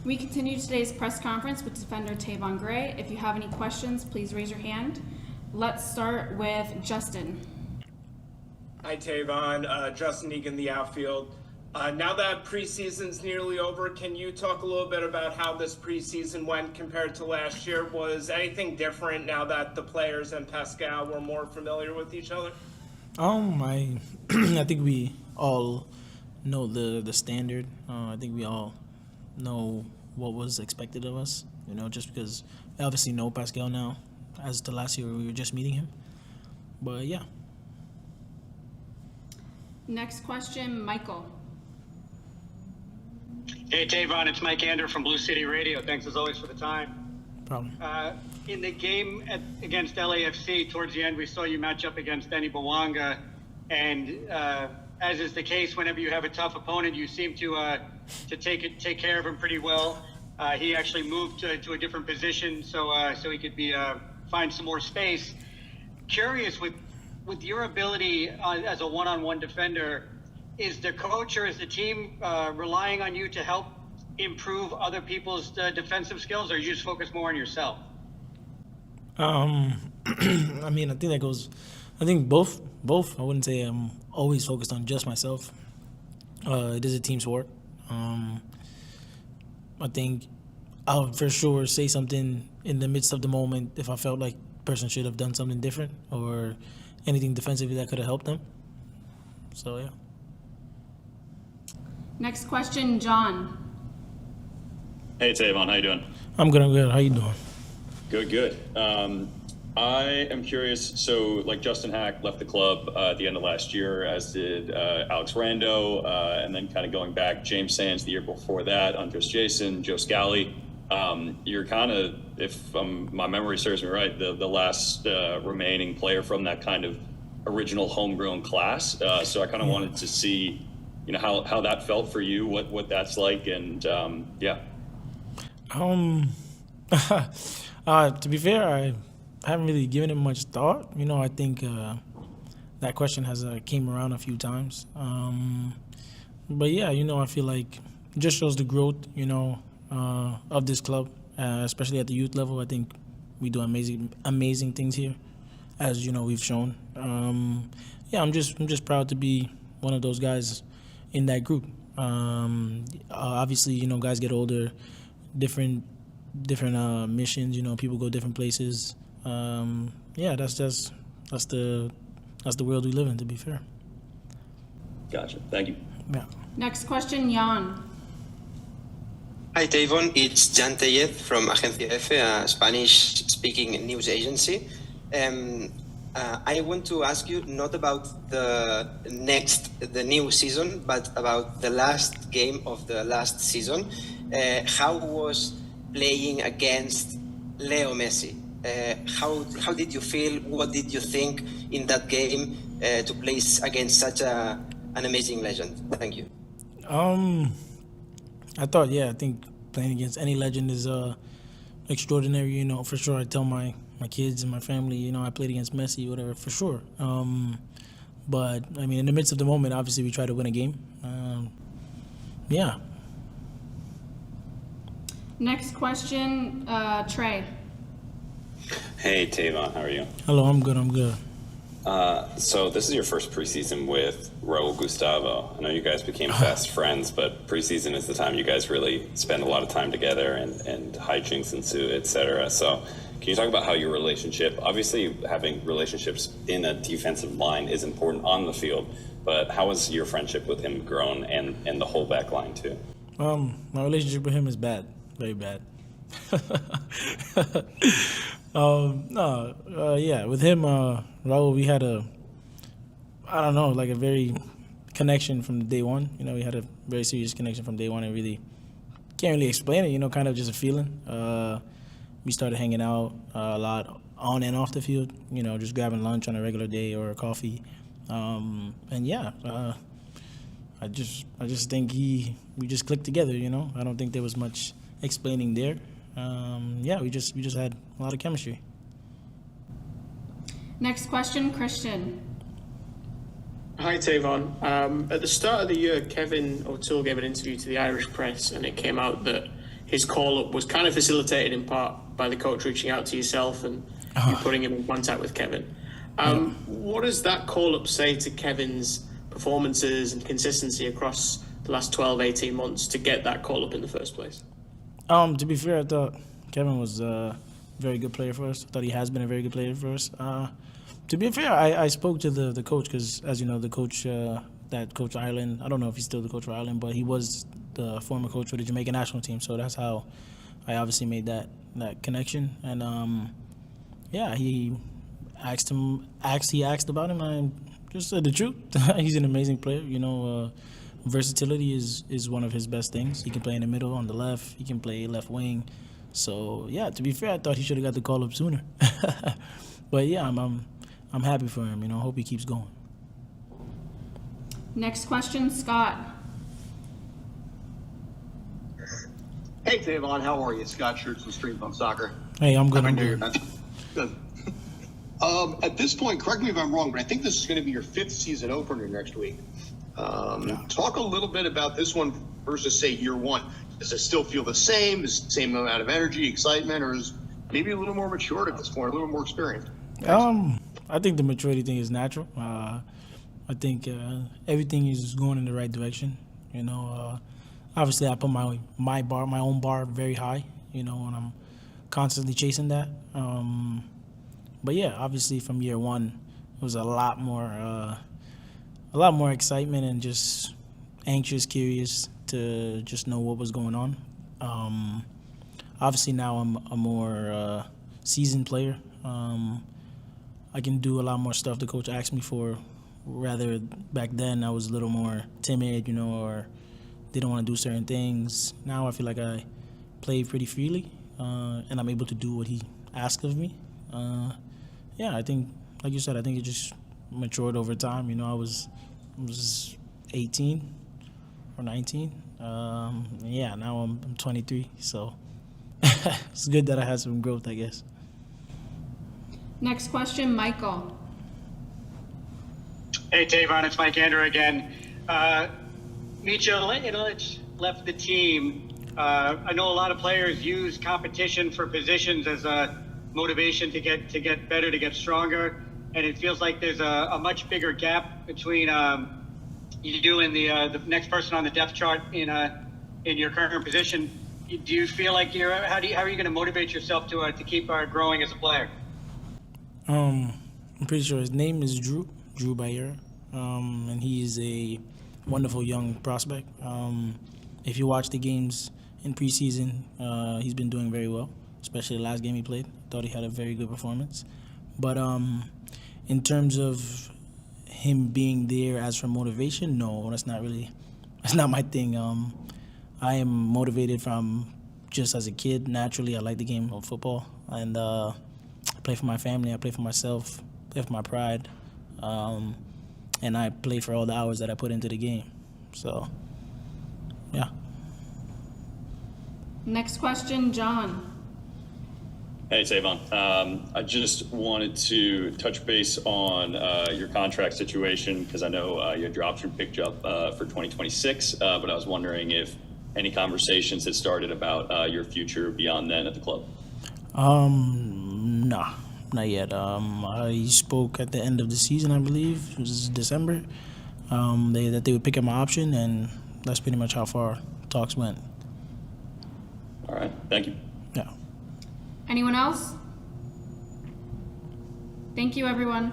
We continue today's press conference with defender Tayvon Gray. If you have any questions, please raise your hand. Let's start with Justin. Hi, Tayvon. Justin Egan, the outfield. Now that preseason's nearly over, can you talk a little bit about how this preseason went compared to last year? Was anything different now that the players and Pascal were more familiar with each other? I think we all know the standard. I think we all know what was expected of us, just because we obviously know Pascal now. As to last year, we were just meeting him. But, yeah. Next question, Michael. Hey, Tayvon, it's Mike Ander from Blue City Radio. Thanks, as always, for the time. Problem. In the game against LAFC, towards the end, we saw you match up against Denny Bawanga. And as is the case, whenever you have a tough opponent, you seem to take care of him pretty well. He actually moved to a different position so he could find some more space. Curious, with your ability as a one-on-one defender, is the coach or is the team relying on you to help improve other people's defensive skills, or you just focus more on yourself? I think both. I wouldn't say I'm always focused on just myself. It is a team sport. I think I'll for sure say something in the midst of the moment if I felt like the person should have done something different or anything defensively that could have helped them. So, yeah. Next question, John. Hey, Tayvon, how you doing? I'm good. How you doing? Good. I am curious. So, Justin Hack left the club at the end of last year, as did Alex Rando, and then kind of going back, James Sands the year before that, Andres Jason, Joe Scally. You're kind of, if my memory serves me right, the last remaining player from that kind of original homegrown class. So I kind of wanted to see, how that felt for you, what that's like, and yeah. To be fair, I haven't really given it much thought. I think that question has came around a few times. But yeah, I feel like it just shows the growth, of this club, especially at the youth level. I think we do amazing things here, as we've shown. Yeah, I'm just proud to be one of those guys in that group. Obviously, guys get older, different missions. People go different places. Yeah, that's the world we live in, to be fair. Gotcha. Thank you. Yeah. Next question, Jan. Hi, Tayvon. It's Jan Tellez from Agencia F, a Spanish-speaking news agency. I want to ask you not about the new season, but about the last game of the last season. How was playing against Leo Messi? How did you feel? What did you think in that game to play against such an amazing legend? Thank you. I think playing against any legend is extraordinary. For sure. I tell my kids and my family, I played against Messi, whatever, for sure. But in the midst of the moment, obviously we try to win a game. Yeah. Next question, Trey. Hey, Tayvon, how are you? Hello, I'm good. So this is your first preseason with Raul Gustavo. I know you guys became fast friends, but preseason is the time you guys really spend a lot of time together and hijinks ensue, etc. So can you talk about how your relationship, obviously having relationships in a defensive line is important on the field, but how has your friendship with him grown and the whole back line too? My relationship with him is bad, very bad. With him, Raul, we had a very connection from day one. We had a very serious connection from day one, and really can't really explain it. Kind of just a feeling. We started hanging out a lot on and off the field. Just grabbing lunch on a regular day or a coffee, I just think we just clicked together. I don't think there was much explaining there. We just had a lot of chemistry. Next question, Christian. Hi, Tayvon. At the start of the year, Kevin O'Toole gave an interview to the Irish press, and it came out that his call-up was kind of facilitated in part by the coach reaching out to yourself and you putting him in contact with Kevin. What does that call-up say to Kevin's performances and consistency across the last 12, 18 months to get that call-up in the first place? To be fair, I thought Kevin was a very good player for us. I thought he has been a very good player for us. To be fair, I spoke to the coach because, as you know, the coach that coached Ireland, I don't know if he's still the coach for Ireland, but he was the former coach for the Jamaican national team. So that's how I obviously made that connection. And he asked about him. I just said the truth. He's an amazing player. Versatility is one of his best things. He can play in the middle, on the left. He can play left wing. So yeah, to be fair, I thought he should have got the call up sooner. But yeah, I'm happy for him. I hope he keeps going. Next question, Scott. Hey, Tayvon, how are you? Scott Schertz from Stream Pump Soccer. Hey, I'm good. Happy I'm New Year, good. man. Good. At this point, correct me if I'm wrong, but I think this is going to be your 5th season opener next week. Talk a little bit about this one versus, say, year one. Does it still feel the same? Is it the same amount of energy, excitement, or is maybe a little more matured at this point, a little more experienced? I think the maturity thing is natural. I think everything is going in the right direction. Obviously I put my own bar very high, and I'm constantly chasing that. But yeah, obviously from year one, it was a lot more excitement and just anxious, curious to just know what was going on. Obviously now I'm a more seasoned player. I can do a lot more stuff the coach asked me for. Rather back then I was a little more timid, or didn't want to do certain things. Now I feel like I play pretty freely, and I'm able to do what he asked of me. I think, like you said, I think it just matured over time. I was 18 or 19. Now I'm 23, so it's good that I had some growth, I guess. Next question, Michael. Hey, Tayvon, it's Mike Andrew again. Micho Ilic left the team. I know a lot of players use competition for positions as a motivation to get better, to get stronger, and it feels like there's a much bigger gap between you and the next person on the depth chart in your current position. Do you feel like how are you going to motivate yourself to keep growing as a player? I'm pretty sure his name is Drew Bayer, and he is a wonderful young prospect. If you watch the games in preseason, he's been doing very well, especially the last game he played. Thought he had a very good performance. But in terms of him being there as for motivation, no, that's not my thing. I am motivated from just as a kid. Naturally, I like the game of football, and I play for my family, I play for myself, play for my pride, and I play for all the hours that I put into the game. So, yeah. Next question, John. Hey, Tayvon. I just wanted to touch base on your contract situation because I know you had your option picked up for 2026, but I was wondering if any conversations had started about your future beyond then at the club. No, not yet. I spoke at the end of the season, I believe. It was December. That they would pick up my option, and that's pretty much how far talks went. All right. Thank you. Yeah. Anyone else? Thank you, everyone.